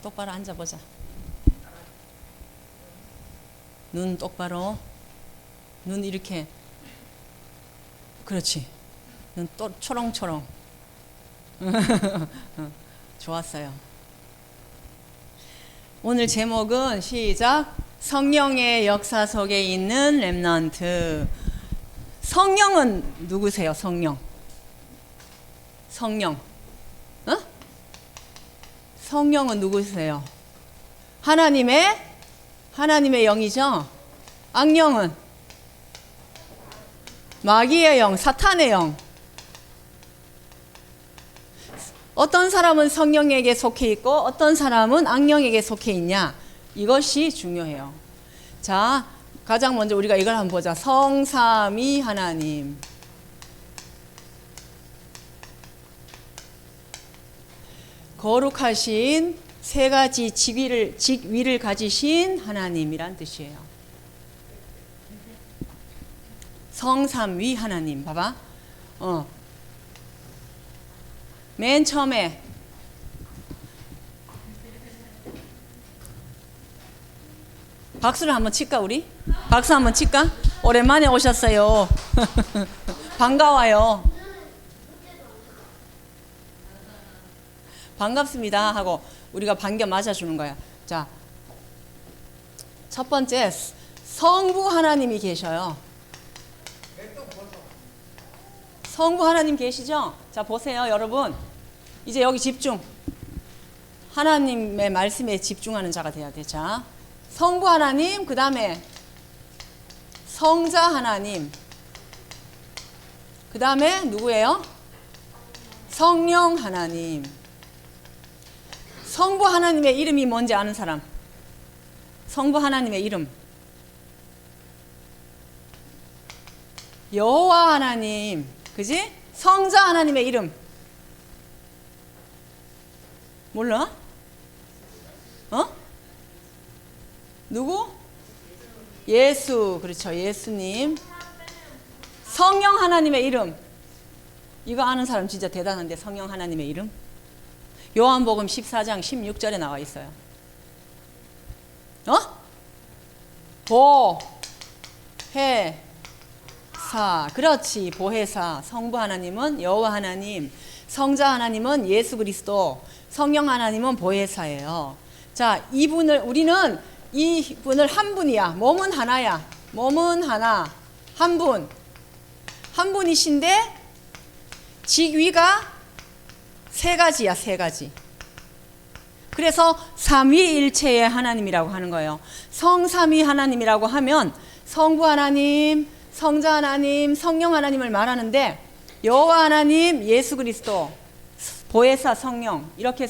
똑바로 앉아보자. 눈 똑바로. 눈 이렇게. 그렇지. 눈 또 초롱초롱. 좋았어요. 오늘 제목은 시작. 성령의 역사 속에 있는 렘넌트. 성령은 누구세요? 성령. 성령. 어? 성령은 누구세요? 하나님의 영이죠. 악령은 마귀의 영, 사탄의 영. 어떤 사람은 성령에게 속해 있고 어떤 사람은 악령에게 속해 있냐, 이것이 중요해요. 자, 가장 먼저 우리가 이걸 한번 보자. 성삼위 하나님. 거룩하신 세 가지 직위를 가지신 하나님이란 뜻이에요. 성삼위 하나님. 봐봐. 맨 처음에 박수를 한번 칠까 우리? 박수 한번 칠까? 오랜만에 오셨어요. 반가워요. 반갑습니다 하고 우리가 반겨 맞아주는 거야. 자, 첫 번째 성부 하나님이 계셔요. 성부 하나님 계시죠? 자, 보세요 여러분. 이제 여기 집중. 하나님의 말씀에 집중하는 자가 돼야 돼. 자, 성부 하나님, 그 다음에 성자 하나님, 그 다음에 누구예요? 성령 하나님. 성부 하나님의 이름이 뭔지 아는 사람? 성부 하나님의 이름. 여호와 하나님. 그지? 성자 하나님의 이름. 몰라? 누구? 예수. 그렇죠. 예수님. 성령 하나님의 이름. 이거 아는 사람 진짜 대단한데, 성령 하나님의 이름. 요한복음 14장 16절에 나와 있어요. 보혜사. 그렇지. 보혜사. 성부 하나님은 여호와 하나님, 성자 하나님은 예수 그리스도, 성령 하나님은 보혜사예요. 자, 우리는 이분을 한 분이야. 몸은 하나야. 몸은 하나. 한 분. 한 분이신데 직위가 세 가지야. 세 가지. 그래서 삼위일체의 하나님이라고 하는 거예요. 성삼위 하나님이라고 하면 성부 하나님, 성자 하나님, 성령 하나님을 말하는데, 여호와 하나님, 예수 그리스도, 보혜사, 성령, 이렇게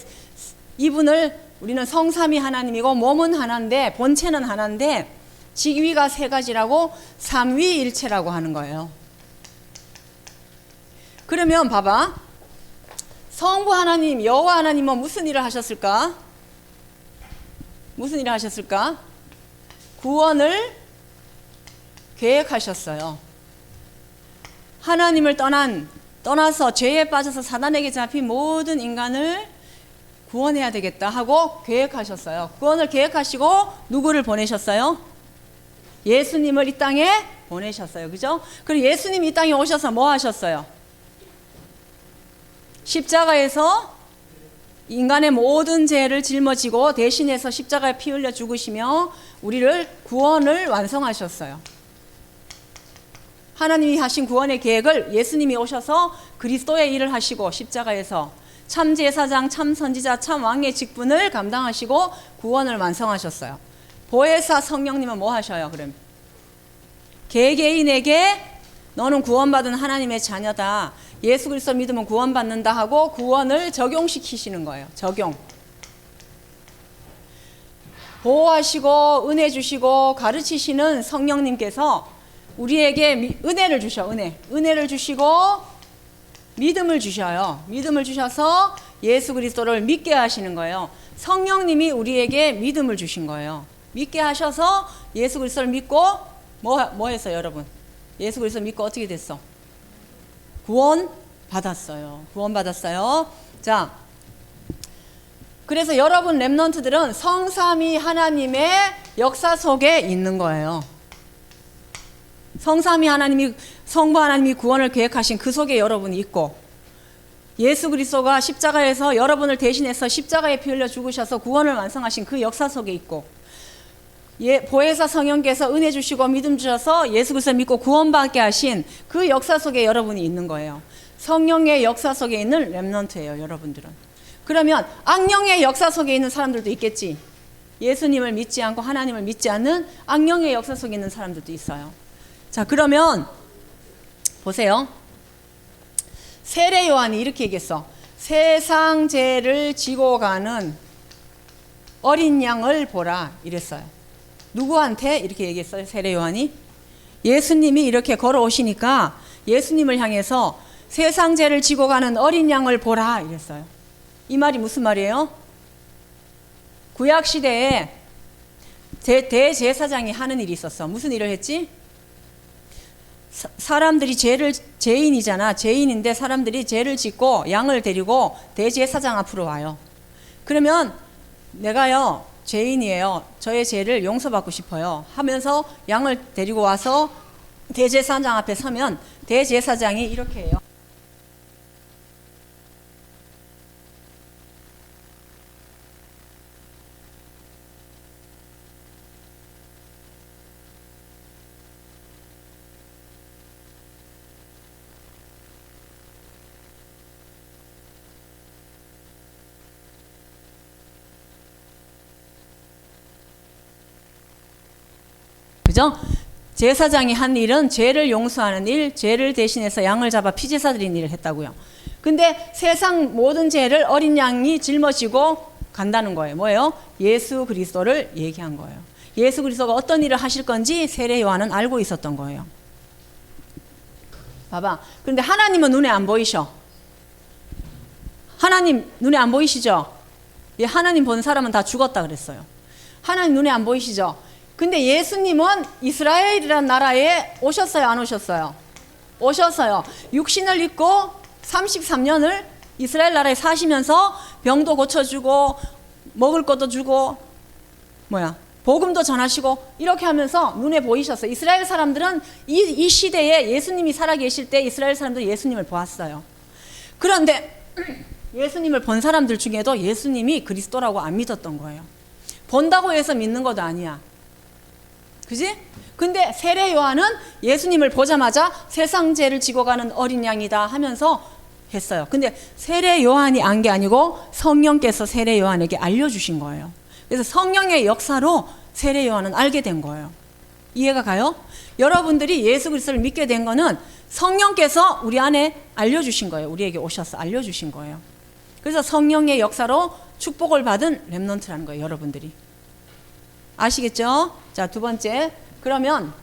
이분을 우리는 성삼위 하나님이고 몸은 하나인데, 본체는 하나인데 직위가 세 가지라고 삼위일체라고 하는 거예요. 그러면 봐봐. 성부 하나님, 여호와 하나님은 무슨 일을 하셨을까? 무슨 일을 하셨을까? 구원을 계획하셨어요. 하나님을 떠나서 죄에 빠져서 사단에게 잡힌 모든 인간을 구원해야 되겠다 하고 계획하셨어요. 구원을 계획하시고 누구를 보내셨어요? 예수님을 이 땅에 보내셨어요. 그죠? 그리고 예수님이 이 땅에 오셔서 뭐 하셨어요? 십자가에서 인간의 모든 죄를 짊어지고 대신해서 십자가에 피 흘려 죽으시며 우리를 구원을 완성하셨어요. 하나님이 하신 구원의 계획을 예수님이 오셔서 그리스도의 일을 하시고 십자가에서 참 제사장, 참 선지자, 참 왕의 직분을 감당하시고 구원을 완성하셨어요. 보혜사 성령님은 뭐 하셔요? 그럼 개개인에게 너는 구원받은 하나님의 자녀다, 예수 그리스도 믿으면 구원받는다 하고 구원을 적용시키시는 거예요. 적용. 보호하시고 은혜 주시고 가르치시는 성령님께서 우리에게 은혜를 주셔. 은혜를 주시고 믿음을 주셔요. 믿음을 주셔서 예수 그리스도를 믿게 하시는 거예요. 성령님이 우리에게 믿음을 주신 거예요. 믿게 하셔서 예수 그리스도를 믿고 뭐 했어요, 여러분? 예수 그리스도 믿고 어떻게 됐어? 구원 받았어요. 구원 받았어요. 자, 그래서 여러분 렘넌트들은 성삼위 하나님의 역사 속에 있는 거예요. 성삼위 하나님이, 성부 하나님이 구원을 계획하신 그 속에 여러분이 있고, 예수 그리스도가 십자가에서 여러분을 대신해서 십자가에 피 흘려 죽으셔서 구원을 완성하신 그 역사 속에 있고, 보혜사 성령께서 은혜 주시고 믿음 주셔서 예수 그리스도 믿고 구원받게 하신 그 역사 속에 여러분이 있는 거예요. 성령의 역사 속에 있는 렘넌트예요, 여러분들은. 그러면 악령의 역사 속에 있는 사람들도 있겠지. 예수님을 믿지 않고 하나님을 믿지 않는 악령의 역사 속에 있는 사람들도 있어요. 자, 그러면 보세요. 세례 요한이 이렇게 얘기했어. 세상 죄를 지고 가는 어린 양을 보라 이랬어요. 누구한테 이렇게 얘기했어요? 세례 요한이 예수님이 이렇게 걸어오시니까 예수님을 향해서 세상 죄를 지고 가는 어린 양을 보라 이랬어요. 이 말이 무슨 말이에요? 구약 시대에 대제사장이 하는 일이 있었어. 무슨 일을 했지? 사람들이 죄인이잖아. 죄인인데 사람들이 죄를 짓고 양을 데리고 대제사장 앞으로 와요. 그러면 내가요 죄인이에요. 저의 죄를 용서받고 싶어요 하면서 양을 데리고 와서 대제사장 앞에 서면 대제사장이 이렇게 해요. 그죠? 제사장이 한 일은 죄를 용서하는 일, 죄를 대신해서 양을 잡아 피제사 드리는 일을 했다고요. 근데 세상 모든 죄를 어린 양이 짊어지고 간다는 거예요. 뭐예요? 예수 그리스도를 얘기한 거예요. 예수 그리스도가 어떤 일을 하실 건지 세례 요한은 알고 있었던 거예요. 봐봐. 그런데 하나님은 눈에 안 보이셔. 하나님 눈에 안 보이시죠? 하나님 본 사람은 다 죽었다 그랬어요. 하나님 눈에 안 보이시죠? 근데 예수님은 이스라엘이라는 나라에 오셨어요, 안 오셨어요? 오셨어요. 육신을 입고 33년을 이스라엘 나라에 사시면서 병도 고쳐주고 먹을 것도 주고 복음도 전하시고 이렇게 하면서 눈에 보이셨어요. 이스라엘 사람들은 이 시대에 예수님이 살아계실 때 이스라엘 사람들은 예수님을 보았어요. 그런데 예수님을 본 사람들 중에도 예수님이 그리스도라고 안 믿었던 거예요. 본다고 해서 믿는 것도 아니야. 그지? 근데 세례 요한은 예수님을 보자마자 세상 죄를 지고 가는 어린 양이다 하면서 했어요. 근데 세례 요한이 안 게 아니고 성령께서 세례 요한에게 알려주신 거예요. 그래서 성령의 역사로 세례 요한은 알게 된 거예요. 이해가 가요? 여러분들이 예수 그리스도를 믿게 된 거는 성령께서 우리 안에 알려주신 거예요. 우리에게 오셔서 알려주신 거예요. 그래서 성령의 역사로 축복을 받은 렘넌트라는 거예요, 여러분들이. 아시겠죠? 자, 두 번째. 그러면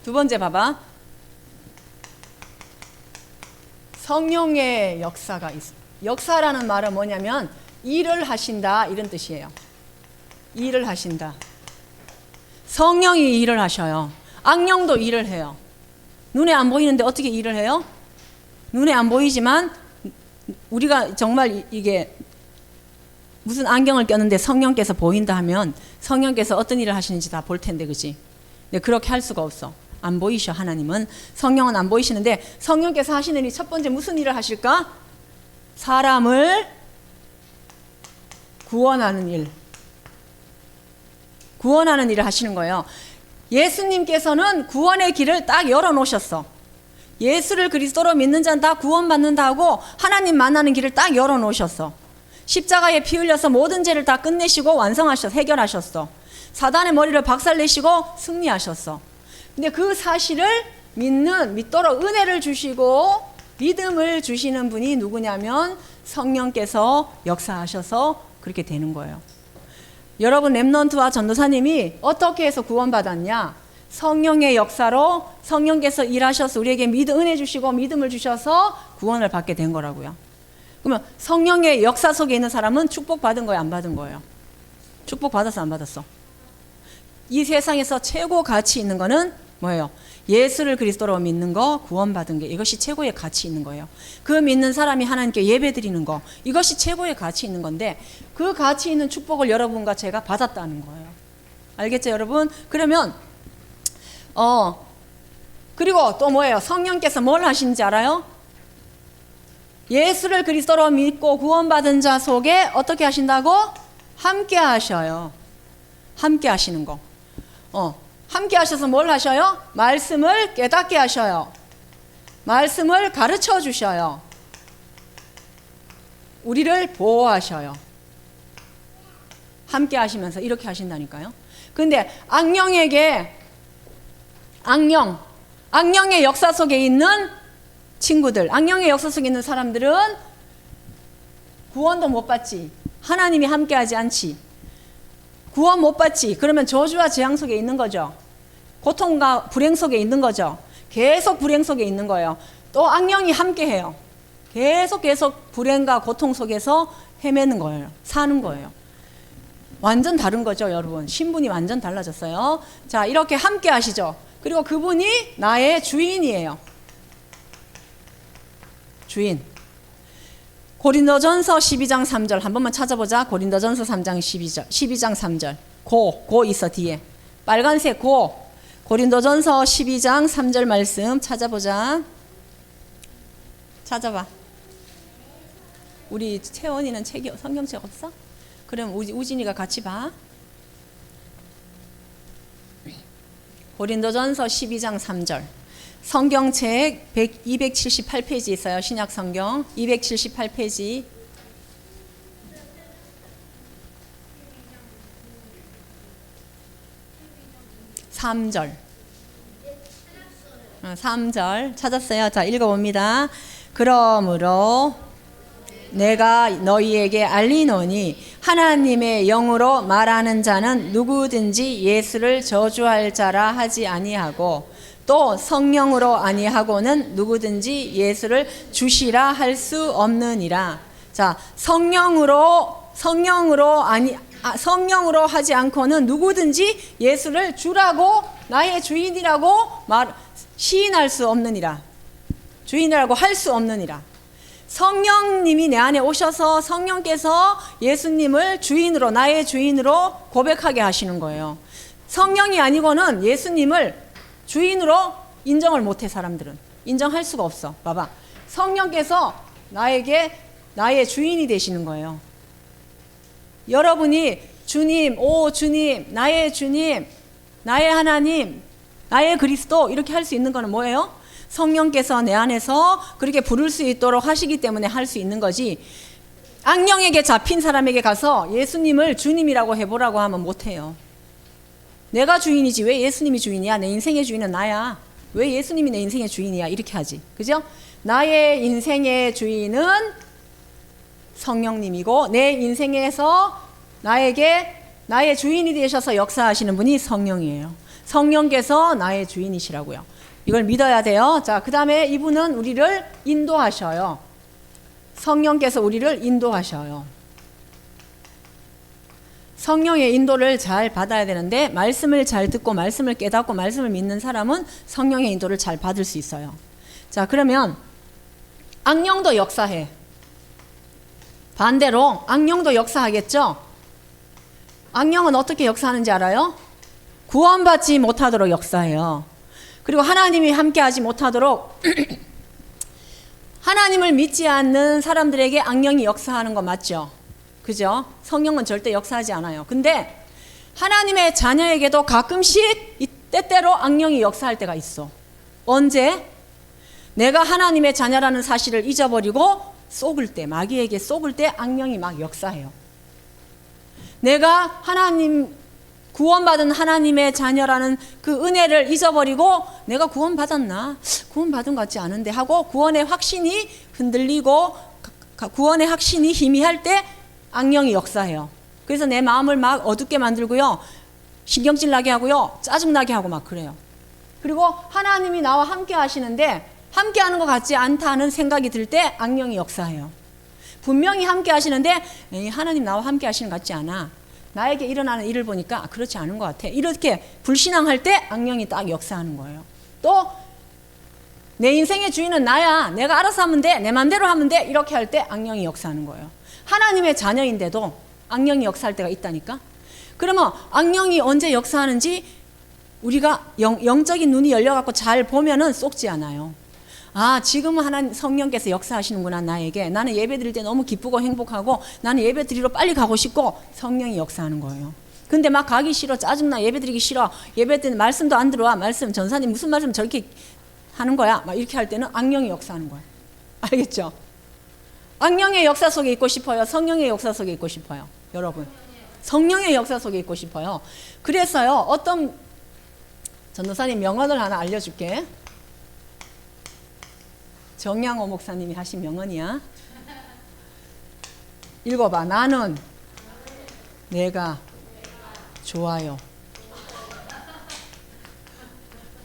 두 번째 봐봐. 성령의 역사가 있어. 역사라는 말은 뭐냐면 일을 하신다 이런 뜻이에요. 일을 하신다. 성령이 일을 하셔요. 악령도 일을 해요. 눈에 안 보이는데 어떻게 일을 해요? 눈에 안 보이지만 우리가 정말 이게 무슨 안경을 꼈는데 성령께서 보인다 하면 성령께서 어떤 일을 하시는지 다 볼 텐데, 그지? 근데 그렇게 할 수가 없어. 안 보이셔. 하나님은. 성령은 안 보이시는데 성령께서 하시는 일 첫 번째 무슨 일을 하실까? 사람을 구원하는 일. 구원하는 일을 하시는 거예요. 예수님께서는 구원의 길을 딱 열어놓으셨어. 예수를 그리스도로 믿는 자는 다 구원받는다 하고 하나님 만나는 길을 딱 열어놓으셨어. 십자가에 피 흘려서 모든 죄를 다 끝내시고 완성하셨어. 해결하셨어. 사단의 머리를 박살내시고 승리하셨어. 근데 그 사실을 믿도록 은혜를 주시고 믿음을 주시는 분이 누구냐면 성령께서 역사하셔서 그렇게 되는 거예요. 여러분 렘넌트와 전도사님이 어떻게 해서 구원받았냐? 성령의 역사로 성령께서 일하셔서 우리에게 은혜 주시고 믿음을 주셔서 구원을 받게 된 거라고요. 그러면 성령의 역사 속에 있는 사람은 축복받은 거예요, 안 받은 거예요? 축복받았어, 안 받았어? 이 세상에서 최고 가치 있는 거는 뭐예요? 예수를 그리스도로 믿는 거, 구원받은 게 이것이 최고의 가치 있는 거예요. 그 믿는 사람이 하나님께 예배드리는 거, 이것이 최고의 가치 있는 건데 그 가치 있는 축복을 여러분과 제가 받았다는 거예요. 알겠죠, 여러분? 그러면 그리고 또 뭐예요? 성령께서 뭘 하시는지 알아요? 예수를 그리스도로 믿고 구원받은 자 속에 어떻게 하신다고? 함께 하셔요. 함께 하시는 거. 함께 하셔서 뭘 하셔요? 말씀을 깨닫게 하셔요. 말씀을 가르쳐 주셔요. 우리를 보호하셔요. 함께 하시면서 이렇게 하신다니까요. 근데 악령의 역사 속에 있는 친구들, 악령의 역사 속에 있는 사람들은 구원도 못 받지. 하나님이 함께하지 않지. 구원 못 받지. 그러면 저주와 재앙 속에 있는 거죠. 고통과 불행 속에 있는 거죠. 계속 불행 속에 있는 거예요. 또 악령이 함께해요. 계속 불행과 고통 속에서 헤매는 거예요. 사는 거예요. 완전 다른 거죠, 여러분. 신분이 완전 달라졌어요. 자, 이렇게 함께 하시죠. 그리고 그분이 나의 주인이에요. 주인. 고린도전서 12장 3절 한 번만 찾아보자. 고린도전서 3장 12장 3절. 고 있어 뒤에. 빨간색 고. 고린도전서 12장 3절 말씀 찾아보자. 찾아봐. 우리 채원이는 성경책 없어? 그럼 우진이가 같이 봐. 고린도전서 12장 3절. 성경책 278페이지 있어요. 신약 성경 278페이지. 3절. 3절 찾았어요. 자, 읽어봅니다. 그러므로 내가 너희에게 알리노니 하나님의 영으로 말하는 자는 누구든지 예수를 저주할 자라 하지 아니하고 또 성령으로 아니하고는 누구든지 예수를 주시라 할 수 없느니라. 자, 성령으로 하지 않고는 누구든지 예수를 주라고 나의 주인이라고 시인할 수 없느니라. 주인이라고 할 수 없느니라. 성령님이 내 안에 오셔서 성령께서 예수님을 주인으로, 나의 주인으로 고백하게 하시는 거예요. 성령이 아니고는 예수님을 주인으로 인정을 못해. 사람들은 인정할 수가 없어. 봐봐, 성령께서 나의 주인이 되시는 거예요. 여러분이 주님, 오 주님, 나의 주님, 나의 하나님, 나의 그리스도 이렇게 할 수 있는 거는 뭐예요? 성령께서 내 안에서 그렇게 부를 수 있도록 하시기 때문에 할 수 있는 거지. 악령에게 잡힌 사람에게 가서 예수님을 주님이라고 해보라고 하면 못해요. 내가 주인이지 왜 예수님이 주인이야? 내 인생의 주인은 나야. 왜 예수님이 내 인생의 주인이야? 이렇게 하지. 그죠? 나의 인생의 주인은 성령님이고 내 인생에서 나의 주인이 되셔서 역사하시는 분이 성령이에요. 성령께서 나의 주인이시라고요. 이걸 믿어야 돼요. 자, 그 다음에 이분은 우리를 인도하셔요. 성령께서 우리를 인도하셔요. 성령의 인도를 잘 받아야 되는데 말씀을 잘 듣고 말씀을 깨닫고 말씀을 믿는 사람은 성령의 인도를 잘 받을 수 있어요. 자, 그러면 악령도 역사해. 반대로 악령도 역사하겠죠? 악령은 어떻게 역사하는지 알아요? 구원받지 못하도록 역사해요. 그리고 하나님이 함께하지 못하도록 하나님을 믿지 않는 사람들에게 악령이 역사하는 거 맞죠? 그죠? 성령은 절대 역사하지 않아요. 근데 하나님의 자녀에게도 가끔씩 때때로 악령이 역사할 때가 있어. 언제? 내가 하나님의 자녀라는 사실을 잊어버리고 속을 때, 마귀에게 속을 때 악령이 막 역사해요. 내가 구원받은 하나님의 자녀라는 그 은혜를 잊어버리고 내가 구원받았나? 구원받은 것 같지 않은데 하고 구원의 확신이 흔들리고 구원의 확신이 희미할 때 악령이 역사해요. 그래서 내 마음을 막 어둡게 만들고요. 신경질 나게 하고요. 짜증나게 하고 막 그래요. 그리고 하나님이 나와 함께 하시는데 함께 하는 것 같지 않다는 생각이 들 때 악령이 역사해요. 분명히 함께 하시는데 하나님 나와 함께 하시는 것 같지 않아. 나에게 일어나는 일을 보니까 그렇지 않은 것 같아. 이렇게 불신앙할 때 악령이 딱 역사하는 거예요. 또 내 인생의 주인은 나야. 내가 알아서 하면 돼. 내 맘대로 하면 돼. 이렇게 할 때 악령이 역사하는 거예요. 하나님의 자녀인데도 악령이 역사할 때가 있다니까. 그러면 악령이 언제 역사하는지 우리가 영적인 눈이 열려갖고 잘 보면은 쏙지 않아요. 아, 지금은 하나님 성령께서 역사하시는구나 나에게. 나는 예배 드릴 때 너무 기쁘고 행복하고 나는 예배 드리러 빨리 가고 싶고 성령이 역사하는 거예요. 근데 막 가기 싫어, 짜증나, 예배 드리기 싫어, 예배 때는 말씀도 안 들어와, 말씀 전사님 무슨 말씀 저렇게 하는 거야, 막 이렇게 할 때는 악령이 역사하는 거예요. 알겠죠? 악령의 역사 속에 있고 싶어요? 성령의 역사 속에 있고 싶어요? 여러분, 성령의 역사 속에 있고 싶어요. 그래서요, 어떤 전도사님 명언을 하나 알려줄게. 정양호 목사님이 하신 명언이야. 읽어봐. 나는 내가 좋아요.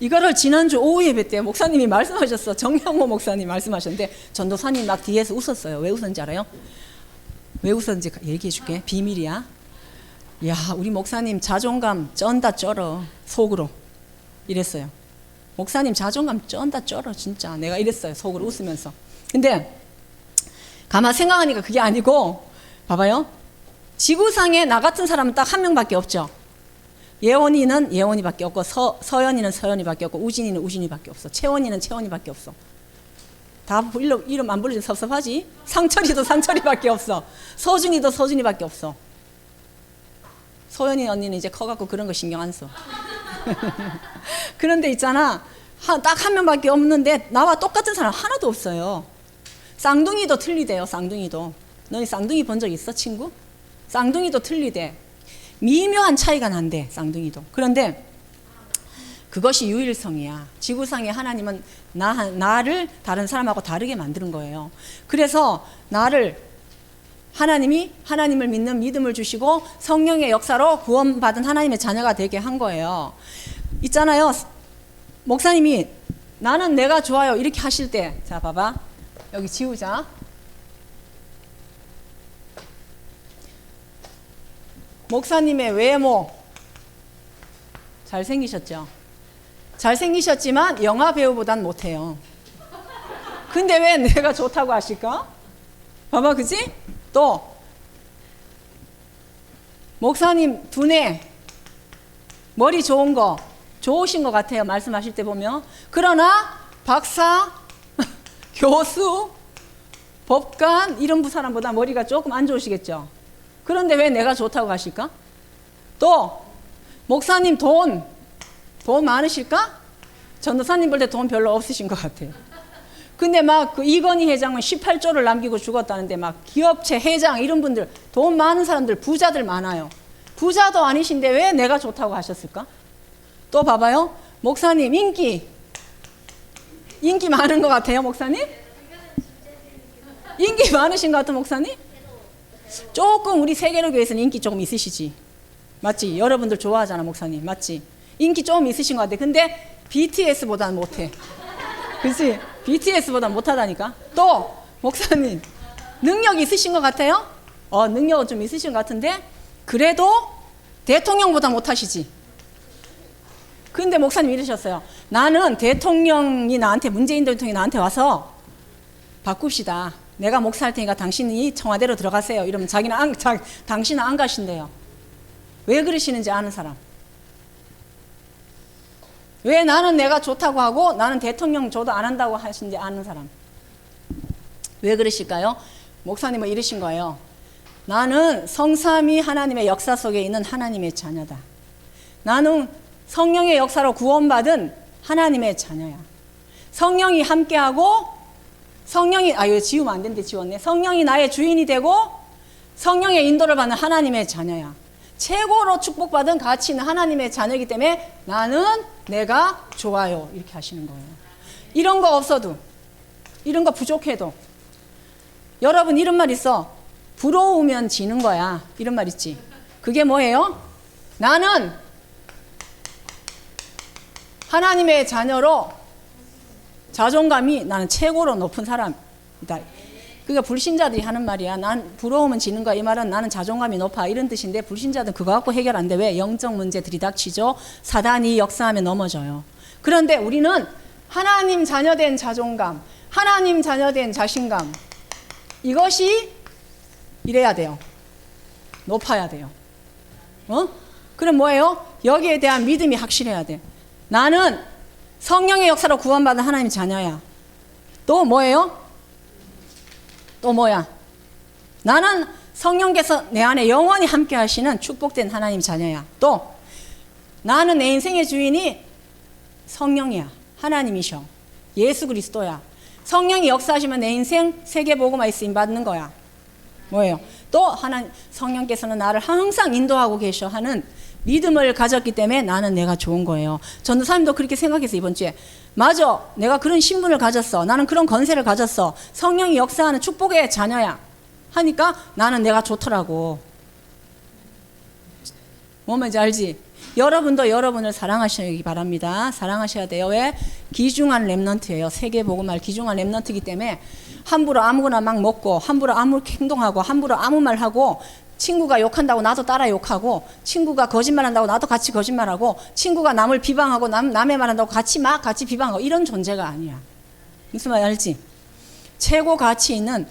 이거를 지난주 오후 예배 때 목사님이 말씀하셨어. 정양호 목사님 말씀하셨는데 전도사님 막 뒤에서 웃었어요. 왜 웃었는지 알아요? 왜 웃었는지 얘기해 줄게. 비밀이야. 야, 우리 목사님 자존감 쩐다 쩔어. 속으로 이랬어요. 목사님 자존감 쩐다 쩔어 진짜. 내가 이랬어요. 속으로 웃으면서. 근데 가만 생각하니까 그게 아니고, 봐봐요. 지구상에 나 같은 사람은 딱 한 명밖에 없죠. 예원이는 예원이밖에 없고, 서연이는 서연이밖에 없고, 우진이는 우진이밖에 없어. 채원이는 채원이밖에 없어. 다 이름 안 부르지 섭섭하지? 상철이도 상철이밖에 없어. 서준이도 서준이밖에 없어. 소연이 언니는 이제 커갖고 그런 거 신경 안 써. 그런데 있잖아, 딱 한 명밖에 없는데 나와 똑같은 사람 하나도 없어요. 쌍둥이도 틀리대요. 쌍둥이도. 너희 쌍둥이 본 적 있어, 친구? 쌍둥이도 틀리대. 미묘한 차이가 난대, 쌍둥이도. 그런데 그것이 유일성이야. 지구상에 하나님은 나를 다른 사람하고 다르게 만드는 거예요. 그래서 하나님이 하나님을 믿는 믿음을 주시고 성령의 역사로 구원받은 하나님의 자녀가 되게 한 거예요. 있잖아요. 목사님이 나는 내가 좋아요 이렇게 하실 때, 자 봐봐. 여기 지우자. 목사님의 외모 잘생기셨죠? 잘생기셨지만 영화 배우보단 못해요. 근데 왜 내가 좋다고 하실까? 봐봐, 그치? 또 목사님 두뇌 머리 좋은 거 좋으신 것 같아요. 말씀하실 때 보면. 그러나 박사, 교수, 법관 이런 사람보다 머리가 조금 안 좋으시겠죠. 그런데 왜 내가 좋다고 하실까? 또 목사님 돈 많으실까? 전도사님 볼 때 돈 별로 없으신 것 같아요. 근데 막 그 이건희 회장은 18조를 남기고 죽었다는데 막 기업체 회장 이런 분들, 돈 많은 사람들, 부자들 많아요. 부자도 아니신데 왜 내가 좋다고 하셨을까? 또 봐봐요. 목사님 인기 많은 것 같아요. 목사님? 인기 많으신 것 같아. 목사님? 조금 우리 세계로교회에서는 인기 조금 있으시지. 맞지? 여러분들 좋아하잖아. 목사님. 맞지? 인기 조금 있으신 것 같아. 근데 BTS보다는 못해. 그치? BTS보다 못하다니까. 또 목사님 능력 있으신 것 같아요? 능력은 좀 있으신 것 같은데 그래도 대통령보다 못하시지. 근데 목사님 이러셨어요. 나는 문재인 대통령이 나한테 와서 바꿉시다. 내가 목사할 테니까 당신이 청와대로 들어가세요. 이러면 당신은 안 가신대요. 왜 그러시는지 아는 사람. 왜 나는 내가 좋다고 하고 나는 대통령 줘도 안 한다고 하시는지 아는 사람. 왜 그러실까요? 목사님은 이러신 거예요. 나는 성삼위 하나님의 역사 속에 있는 하나님의 자녀다. 나는 성령의 역사로 구원받은 하나님의 자녀야. 성령이 함께하고 이거 지우면 안 되는데 지웠네. 성령이 나의 주인이 되고 성령의 인도를 받는 하나님의 자녀야. 최고로 축복받은 가치 있는 하나님의 자녀이기 때문에 나는 내가 좋아요. 이렇게 하시는 거예요. 이런 거 없어도, 이런 거 부족해도. 여러분 이런 말 있어. 부러우면 지는 거야. 이런 말 있지. 그게 뭐예요? 나는 하나님의 자녀로 자존감이 나는 최고로 높은 사람이다. 그러니까 불신자들이 하는 말이야. 난 부러우면 지는 거야. 이 말은 나는 자존감이 높아. 이런 뜻인데 불신자들은 그거 갖고 해결 안 돼. 왜? 영적 문제 들이닥치죠. 사단이 역사하면 넘어져요. 그런데 우리는 하나님 자녀된 자존감, 하나님 자녀된 자신감, 이것이 이래야 돼요. 높아야 돼요. 그럼 뭐예요? 여기에 대한 믿음이 확실해야 돼. 나는 성령의 역사로 구원받은 하나님 자녀야. 또 뭐예요? 또 뭐야? 나는 성령께서 내 안에 영원히 함께 하시는 축복된 하나님 자녀야. 또 나는 내 인생의 주인이 성령이야. 하나님이셔. 예수 그리스도야. 성령이 역사하시면 내 인생 세계복음화에 쓰임받는 거야. 뭐예요? 또 하나님, 성령께서는 나를 항상 인도하고 계셔 하는 믿음을 가졌기 때문에 나는 내가 좋은 거예요. 전도사님도 그렇게 생각했어요. 이번 주에. 맞아. 내가 그런 신분을 가졌어. 나는 그런 건세를 가졌어. 성령이 역사하는 축복의 자녀야. 하니까 나는 내가 좋더라고. 뭔 말인지 알지? 여러분도 여러분을 사랑하시기 바랍니다. 사랑하셔야 돼요. 왜? 귀중한 렘넌트예요. 세계복음할 귀중한 렘넌트이기 때문에 함부로 아무거나 막 먹고 함부로 아무 행동하고 함부로 아무 말하고 친구가 욕한다고 나도 따라 욕하고 친구가 거짓말한다고 나도 같이 거짓말하고 친구가 남을 비방하고 남의 말한다고 같이 비방하고 이런 존재가 아니야. 무슨 말 알지? 최고 가치 있는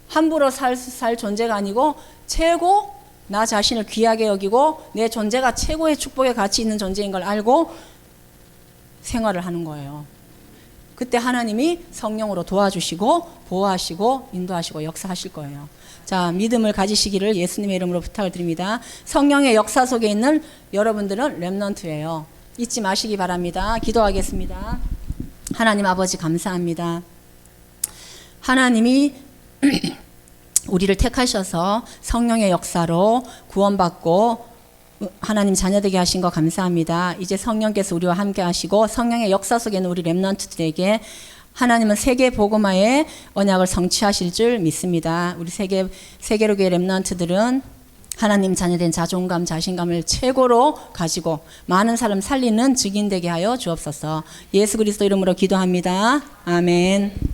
함부로 살 존재가 아니고 최고 나 자신을 귀하게 여기고 내 존재가 최고의 축복의 가치 있는 존재인 걸 알고 생활을 하는 거예요. 그때 하나님이 성령으로 도와주시고 보호하시고 인도하시고 역사하실 거예요. 자, 믿음을 가지시기를 예수님의 이름으로 부탁을 드립니다. 성령의 역사 속에 있는 여러분들은 렘넌트예요. 잊지 마시기 바랍니다. 기도하겠습니다. 하나님 아버지 감사합니다. 하나님이 우리를 택하셔서 성령의 역사로 구원받고 하나님 자녀되게 하신 거 감사합니다. 이제 성령께서 우리와 함께 하시고 성령의 역사 속에 있는 우리 렘넌트들에게 하나님은 세계 복음화의 언약을 성취하실 줄 믿습니다. 우리 세계로교의 렘넌트들은 하나님 자녀된 자존감, 자신감을 최고로 가지고 많은 사람 살리는 증인되게 하여 주옵소서. 예수 그리스도 이름으로 기도합니다. 아멘.